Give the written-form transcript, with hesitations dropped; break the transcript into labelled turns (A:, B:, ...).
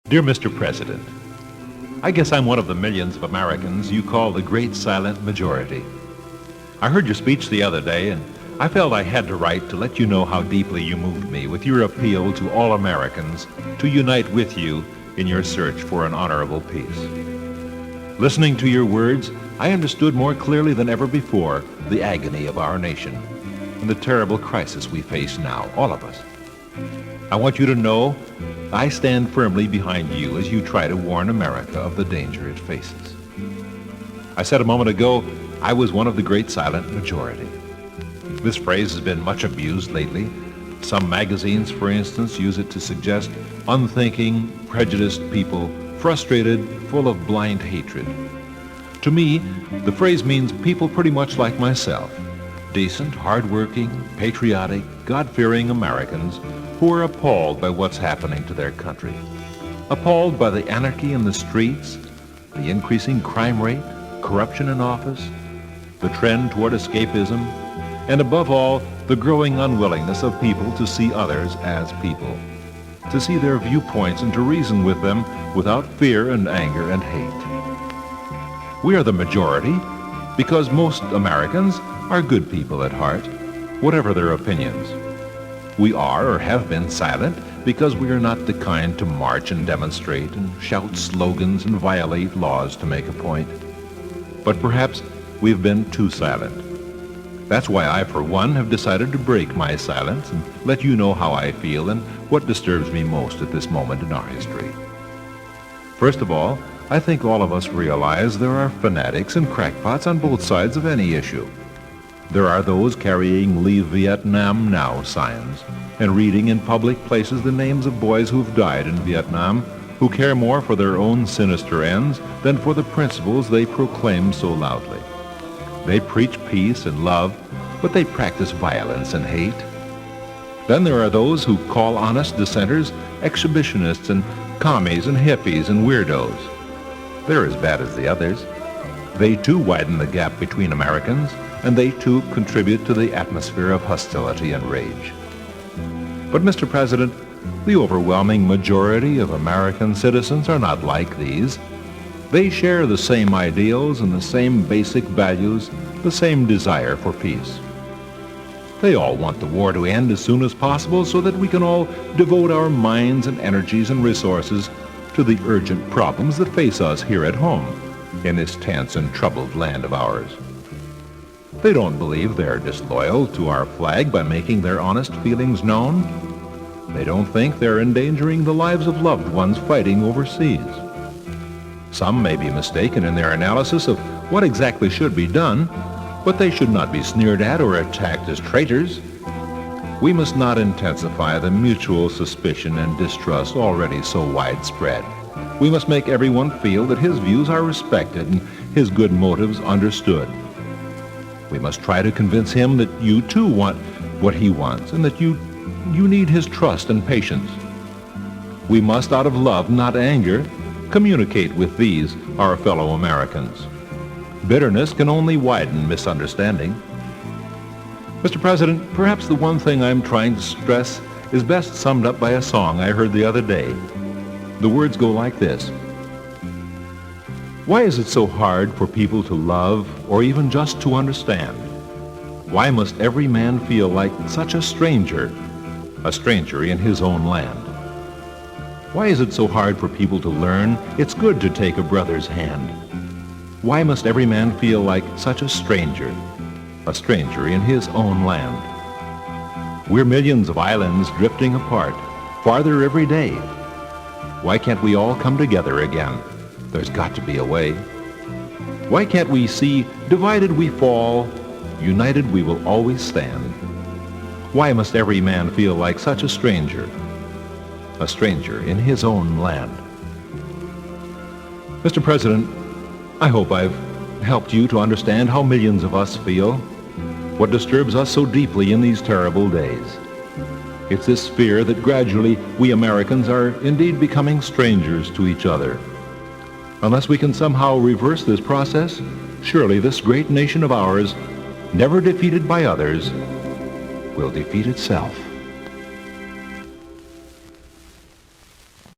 A: Dear Mr. President, I guess I'm one of the millions of Americans you call the great silent majority. I heard your speech the other day, and I felt I had to write to let you know how deeply you moved me with your appeal to all Americans to unite with you in your search for an honorable peace. Listening to your words, I understood more clearly than ever before the agony of our nation and the terrible crisis we face now, all of us. I want you to know I stand firmly behind you as you try to warn America of the danger it faces. I said a moment ago, I was one of the great silent majority. This phrase has been much abused lately. Some magazines, for instance, use it to suggest unthinking, prejudiced people, frustrated, full of blind hatred. To me, the phrase means people pretty much like myself, decent, hardworking, patriotic, God-fearing Americans who are appalled by what's happening to their country. Appalled by the anarchy in the streets, the increasing crime rate, corruption in office, the trend toward escapism, and above all, the growing unwillingness of people to see others as people, to see their viewpoints and to reason with them without fear and anger and hate. We are the majority because most Americans are good people at heart, whatever their opinions. We are or have been silent because we are not the kind to march and demonstrate and shout slogans and violate laws to make a point. But perhaps we've been too silent. That's why I, for one, have decided to break my silence and let you know how I feel and what disturbs me most at this moment in our history. First of all, I think all of us realize there are fanatics and crackpots on both sides of any issue. There are those carrying Leave Vietnam Now signs and reading in public places the names of boys who've died in Vietnam, who care more for their own sinister ends than for the principles they proclaim so loudly. They preach peace and love, but they practice violence and hate. Then there are those who call honest dissenters exhibitionists and commies and hippies and weirdos. They're as bad as the others. They too widen the gap between Americans, and they too contribute to the atmosphere of hostility and rage. But, Mr. President, the overwhelming majority of American citizens are not like these. They share the same ideals and the same basic values, the same desire for peace. They all want the war to end as soon as possible so that we can all devote our minds and energies and resources to the urgent problems that face us here at home in this tense and troubled land of ours. They don't believe they're disloyal to our flag by making their honest feelings known. They don't think they're endangering the lives of loved ones fighting overseas. Some may be mistaken in their analysis of what exactly should be done, but they should not be sneered at or attacked as traitors. We must not intensify the mutual suspicion and distrust already so widespread. We must make everyone feel that his views are respected and his good motives understood. We must try to convince him that you too want what he wants and that you need his trust and patience. We must, out of love, not anger, communicate with these, our fellow Americans. Bitterness can only widen misunderstanding. Mr. President, perhaps the one thing I'm trying to stress is best summed up by a song I heard the other day. The words go like this. Why is it so hard for people to love or even just to understand? Why must every man feel like such a stranger in his own land? Why is it so hard for people to learn it's good to take a brother's hand? Why must every man feel like such a stranger in his own land? We're millions of islands drifting apart, farther every day. Why can't we all come together again? There's got to be a way. Why can't we see, divided we fall, united we will always stand? Why must every man feel like such a stranger in his own land? Mr. President, I hope I've helped you to understand how millions of us feel, what disturbs us so deeply in these terrible days. It's this fear that gradually we Americans are indeed becoming strangers to each other. Unless we can somehow reverse this process, surely this great nation of ours, never defeated by others, will defeat itself.